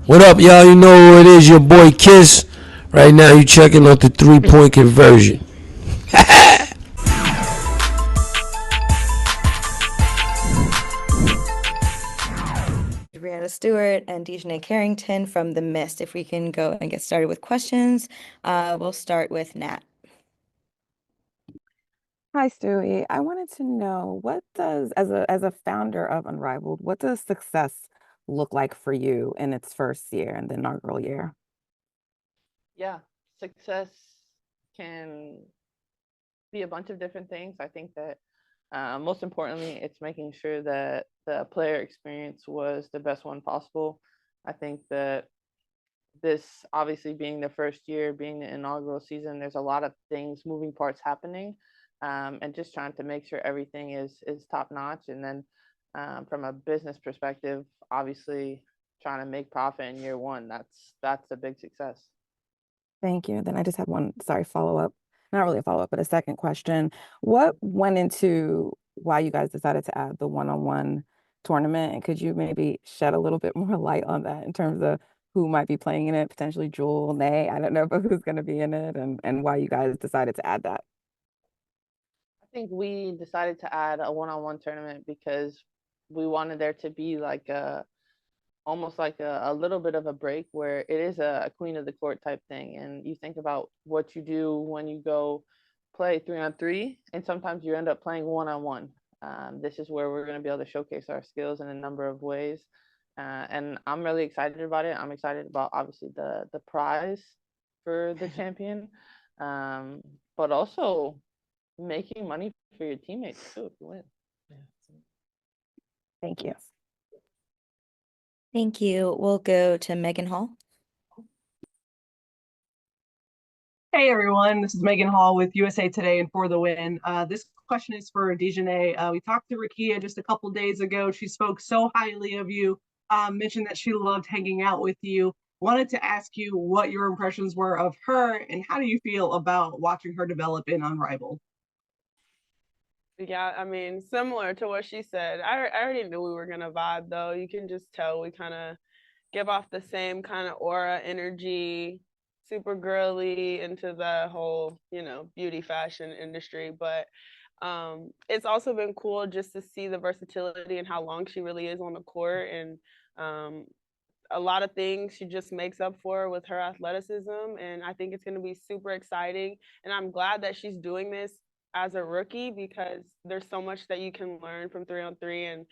What up, y'all? You know who it is, your boy Kiss. Right now, you checking out the 3-point conversion. Breanna Stewart and Dijonai Carrington from The Mist. If we can go and get started with questions, we'll start with Nat. Hi, Stewie. I wanted to know what does, as a founder of Unrivaled, what does success look like for you in its first year and the inaugural year? Yeah, success can be a bunch of different things. I think that most importantly, it's making sure that the player experience was the best one possible. I think that this obviously being the first year, being the inaugural season, there's a lot of things, moving parts happening, and just trying to make sure everything is top notch. And then from a business perspective, obviously trying to make profit in year one. That's a big success. Thank you. Then I just had one, sorry, follow-up. Not really a follow-up, but a second question. What went into why you guys decided to add the one-on-one tournament? And could you maybe shed a little bit more light on that in terms of who might be playing in it, potentially Jewell, Nay, I don't know, but who's going to be in it and why you guys decided to add that? I think we decided to add a one-on-one tournament because we wanted there to be like a almost like a little bit of a break where it is a queen of the court type thing. And you think about what you do when you go play 3-on-3, and sometimes you end up playing 1-on-1. This is where we're going to be able to showcase our skills in a number of ways. And I'm really excited about it. I'm excited about obviously the prize for the champion, but also making money for your teammates too if you win. Thank you. Thank you. We'll go to Megan Hall. Hey everyone, this is Megan Hall with USA Today and For the Win. This question is for Dijonai. We talked to Rakia just a couple days ago. She spoke so highly of you, mentioned that she loved hanging out with you. Wanted to ask you what your impressions were of her and how do you feel about watching her develop in Unrivaled? Yeah, I mean, similar to what she said. I already knew we were gonna vibe though. You can just tell we kind of give off the same kind of aura, energy, super girly into the whole, beauty fashion industry. But it's also been cool just to see the versatility and how long she really is on the court and um, a lot of things she just makes up for with her athleticism. And I think it's going to be super exciting. And I'm glad that she's doing this as a rookie because there's so much that you can learn from 3-on-3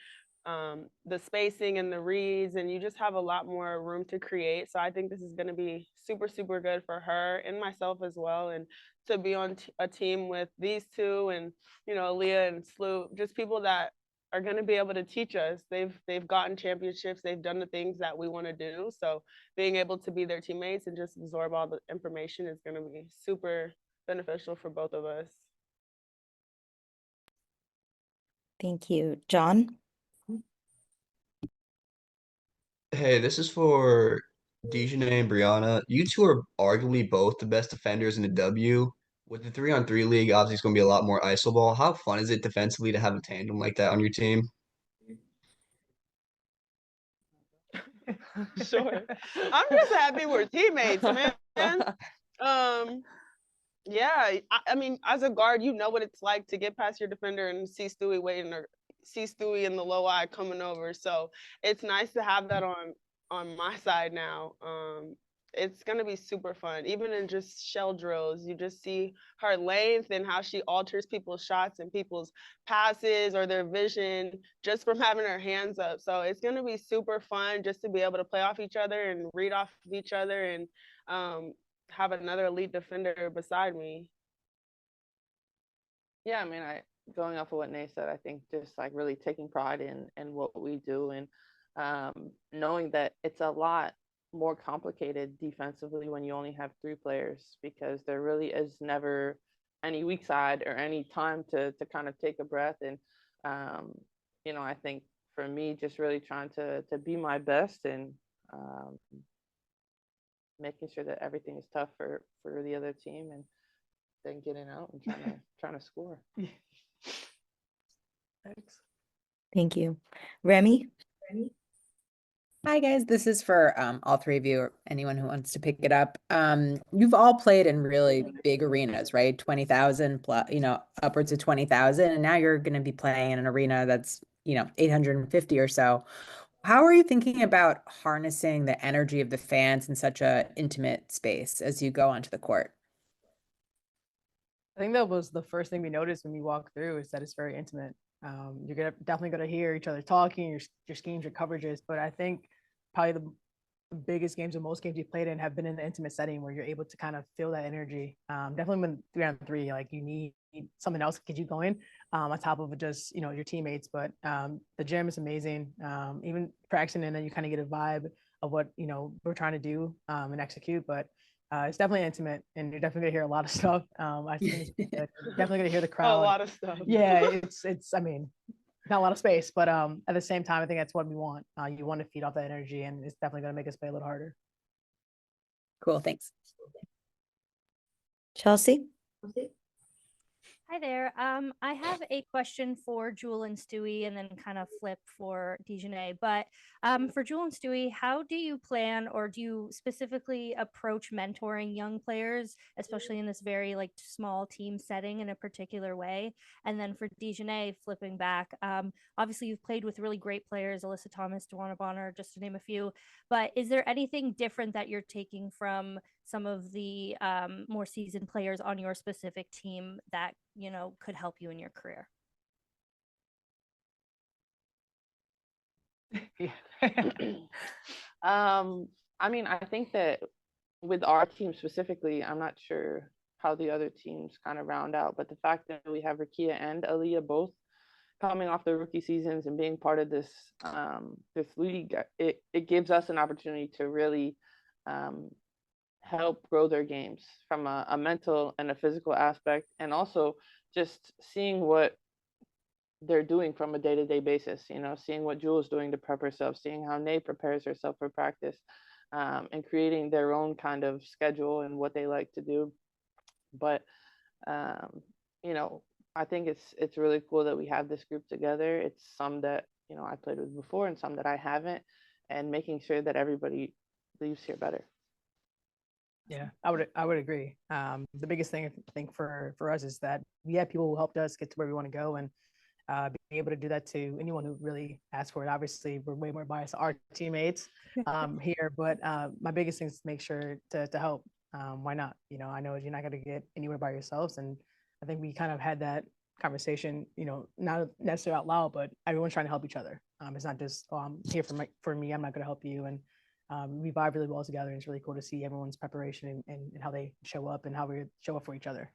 and the spacing and the reads, and you just have a lot more room to create. So I think this is going to be super, super good for her and myself as well. And to be on a team with these two and, Leah and Sloop, just people that are going to be able to teach us. They've gotten championships. They've done the things that we want to do. So being able to be their teammates and just absorb all the information is going to be super beneficial for both of us. Thank you. John? Hey, this is for Dijonai and Brianna. You two are arguably both the best defenders in the W. With the 3-on-3 league, obviously it's going to be a lot more iso ball. How fun is it defensively to have a tandem like that on your team? Sure. I'm just happy we're teammates, man. Yeah, I mean, as a guard, you know what it's like to get past your defender and see Stewie waiting or see Stewie in the low eye coming over. So it's nice to have that on my side now. It's gonna be super fun. Even in just shell drills, you just see her length and how she alters people's shots and people's passes or their vision just from having her hands up. So it's gonna be super fun just to be able to play off each other and read off of each other and have another elite defender beside me. Yeah, I mean, going off of what Nate said, I think just like really taking pride in what we do and knowing that it's a lot more complicated defensively when you only have three players because there really is never any weak side or any time to kind of take a breath. And I think for me, just really trying to be my best and making sure that everything is tough for the other team and then getting out and trying to score. Thank you. Remy? Hi guys, this is for all three of you or anyone who wants to pick it up. You've all played in really big arenas, right? 20,000 plus, upwards of 20,000, and now you're going to be playing in an arena that's, 850 or so. How are you thinking about harnessing the energy of the fans in such a intimate space as you go onto the court? I think that was the first thing we noticed when we walked through is that it's very intimate. You're definitely gonna hear each other talking, your schemes, your coverages, but I think probably the biggest games or most games you played in have been in an intimate setting where you're able to kind of feel that energy. Definitely when 3-on-3, like you need something else to get you going on top of just your teammates. But the gym is amazing. Even practicing and then you kind of get a vibe of what we're trying to do and execute. But it's definitely intimate, and you're definitely gonna hear a lot of stuff. I think it's you're definitely gonna hear the A crowd. lot of stuff. Yeah, it's. I mean, not a lot of space, but at the same time, I think that's what we want. You want to feed off that energy, and it's definitely gonna make us play a little harder. Cool, thanks. Chelsea? Hi there. I have a question for Jewell and Stewie and then kind of flip for Dijonai. But for Jewell and Stewie, how do you plan or do you specifically approach mentoring young players, especially in this very like small team setting in a particular way? And then for Dijonai, flipping back, obviously you've played with really great players, Alyssa Thomas, DeWanna Bonner, just to name a few. But is there anything different that you're taking from some of the more seasoned players on your specific team that could help you in your career? I mean, I think that with our team specifically, I'm not sure how the other teams kind of round out, but the fact that we have Rakia and Aaliyah both coming off their rookie seasons and being part of this this league, it gives us an opportunity to really help grow their games from a mental and a physical aspect, and also just seeing what they're doing from a day-to-day basis, seeing what Jewell's doing to prep herself, seeing how Nay prepares herself for practice, and creating their own kind of schedule and what they like to do. But I think it's really cool that we have this group together. It's some that I played with before and some that I haven't, and making sure that everybody leaves here better. Yeah, I would agree. The biggest thing I think for us is that we have people who helped us get to where we want to go, and being able to do that to anyone who really asked for it. Obviously, we're way more biased to our teammates here, but my biggest thing is to make sure to help. Why not? I know you're not going to get anywhere by yourselves, and I think we kind of had that conversation. Not necessarily out loud, but everyone's trying to help each other. It's not just I'm here for me. I'm not going to help you, and we vibe really well together. And it's really cool to see everyone's preparation and how they show up and how we show up for each other.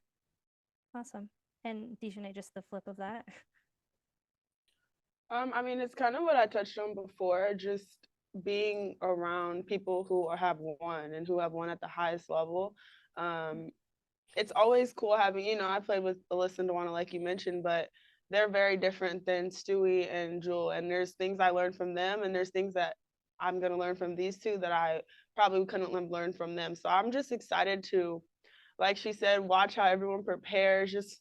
Awesome. And Dijonai, just the flip of that. I mean, it's kind of what I touched on before, just being around people who have won and who have won at the highest level. It's always cool having, I played with Alyssa and DeWanna, like you mentioned, but they're very different than Stewie and Jewell. And there's things I learned from them, and there's things that I'm going to learn from these two that I probably couldn't learn from them. So I'm just excited to, like she said, watch how everyone prepares, just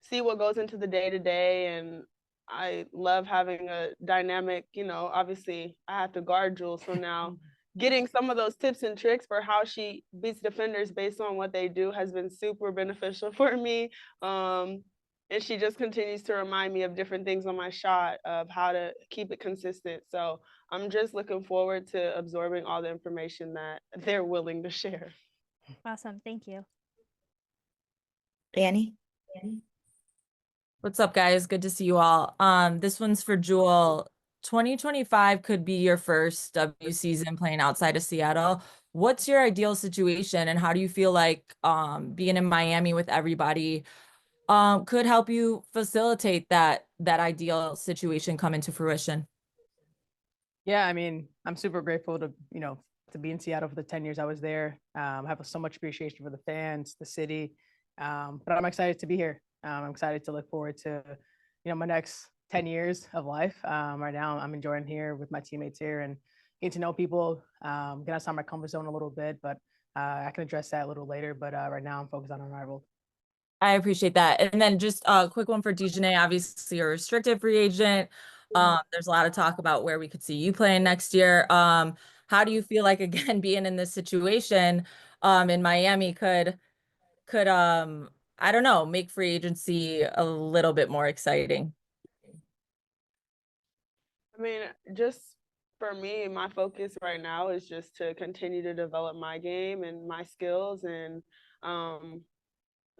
see what goes into the day-to-day. And I love having a dynamic, obviously I have to guard Jewell. So now getting some of those tips and tricks for how she beats defenders based on what they do has been super beneficial for me. And she just continues to remind me of different things on my shot, of how to keep it consistent. So I'm just looking forward to absorbing all the information that they're willing to share. Awesome. Thank you. Danny? What's up, guys? Good to see you all. This one's for Jewell. 2025 could be your first W season playing outside of Seattle. What's your ideal situation, and how do you feel like being in Miami with everybody could help you facilitate that ideal situation come into fruition? Yeah, I mean, I'm super grateful to be in Seattle for the 10 years I was there. I have so much appreciation for the fans, the city, but I'm excited to be here. I'm excited to look forward to, my next 10 years of life. Right now, I'm enjoying here with my teammates here and getting to know people, get outside my comfort zone a little bit, but I can address that a little later. But right now, I'm focused on Unrivaled. I appreciate that. And then just a quick one for Dijonai. Obviously, you're a restricted free agent. There's a lot of talk about where we could see you playing next year. How do you feel like, again, being in this situation in Miami could I don't know, make free agency a little bit more exciting? I mean, just for me, my focus right now is just to continue to develop my game and my skills, and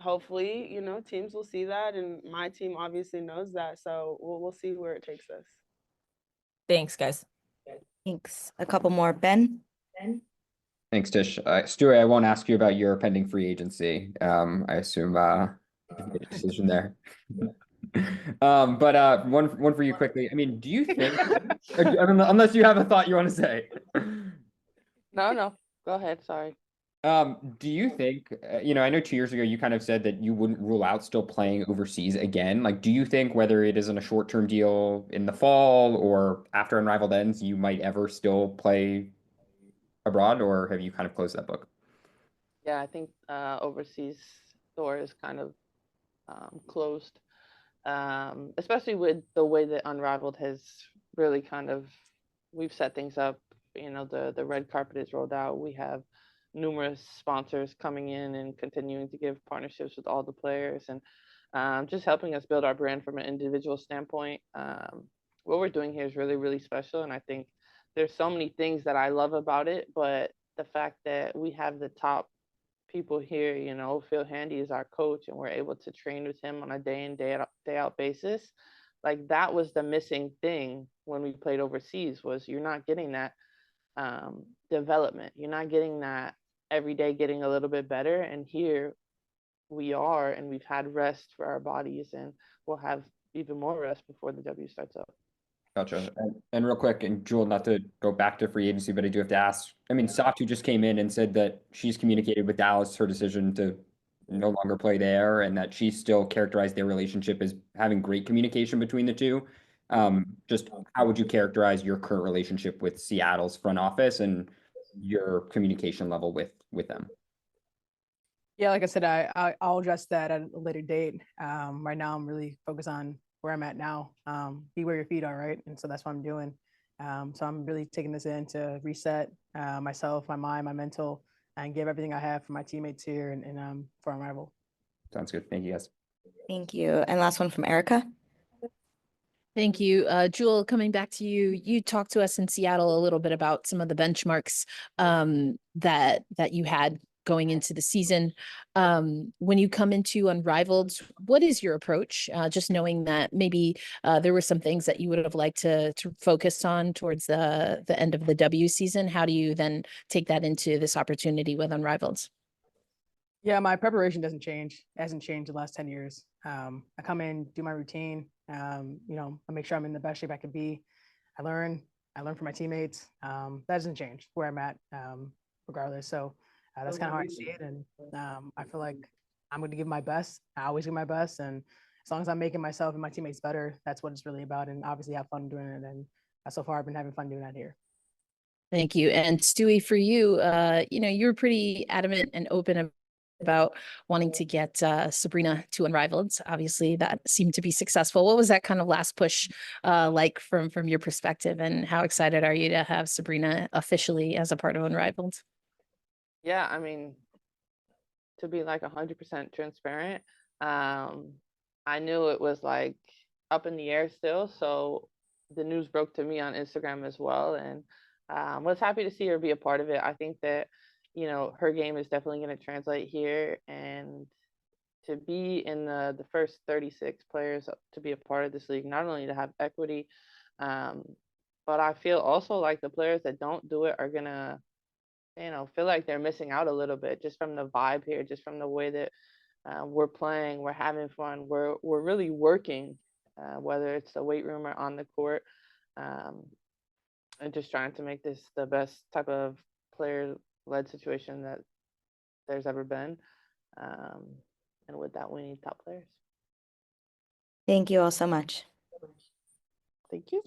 hopefully, teams will see that, and my team obviously knows that. So we'll see where it takes us. Thanks, guys. Thanks. A couple more. Ben? Thanks, Tish. Stuart, I won't ask you about your pending free agency. I assume you made a decision there. But one for you quickly. I mean, do you think, unless you have a thought you want to say? No, go ahead. Sorry. Do you think, I know 2 years ago you kind of said that you wouldn't rule out still playing overseas again. Like, do you think whether it is in a short-term deal in the fall or after Unrivaled ends, you might ever still play abroad, or have you kind of closed that book? Yeah, I think overseas door is kind of closed, especially with the way that Unrivaled has really we've set things up. The red carpet is rolled out. We have numerous sponsors coming in and continuing to give partnerships with all the players, and just helping us build our brand from an individual standpoint. What we're doing here is really, really special, and I think there's so many things that I love about it, but the fact that we have the top people here, Phil Handy is our coach, and we're able to train with him on a day in, day out basis. Like, that was the missing thing when we played overseas, was you're not getting that development. You're not getting that every day getting a little bit better. And here we are, and we've had rest for our bodies, and we'll have even more rest before the W starts up. Gotcha. And real quick, and Jewell, not to go back to free agency, but I do have to ask. I mean, Satu just came in and said that she's communicated with Dallas her decision to no longer play there, and that she still characterized their relationship as having great communication between the two. Just how would you characterize your current relationship with Seattle's front office and your communication level with them? Yeah, like I said, I'll address that at a later date. Right now, I'm really focused on where I'm at now. Be where your feet are, right? And so that's what I'm doing. So I'm really taking this in to reset myself, my mind, my mental, and give everything I have for my teammates here and for Unrivaled. Sounds good. Thank you, guys. Thank you. And last one from Erica. Thank you. Jewell, coming back to you, you talked to us in Seattle a little bit about some of the benchmarks that you had going into the season. When you come into Unrivaled, what is your approach? Just knowing that maybe there were some things that you would have liked to focus on towards the end of the W season. How do you then take that into this opportunity with Unrivaled? Yeah, my preparation doesn't change. It hasn't changed the last 10 years. I come in, do my routine. I make sure I'm in the best shape I could be. I learn from my teammates. That doesn't change where I'm at, regardless. So that's kind of how I see it. And I feel like I'm going to give my best. I always give my best. And as long as I'm making myself and my teammates better, that's what it's really about. And obviously have fun doing it. And so far I've been having fun doing that here. Thank you. And Stewie, for you, you were pretty adamant and open about wanting to get Sabrina to Unrivaled. Obviously, that seemed to be successful. What was that kind of last push like from your perspective, and how excited are you to have Sabrina officially as a part of Unrivaled? Yeah, I mean, to be like 100% transparent, I knew it was like up in the air still. So the news broke to me on Instagram as well, and was happy to see her be a part of it. I think that her game is definitely going to translate here, and to be in the first 36 players to be a part of this league, not only to have equity, but I feel also like the players that don't do it are going to, feel like they're missing out a little bit just from the vibe here, just from the way that we're playing, we're having fun, we're really working, whether it's the weight room or on the court, and just trying to make this the best type of player-led situation that there's ever been. And with that, we need top players. Thank you all so much. Thank you.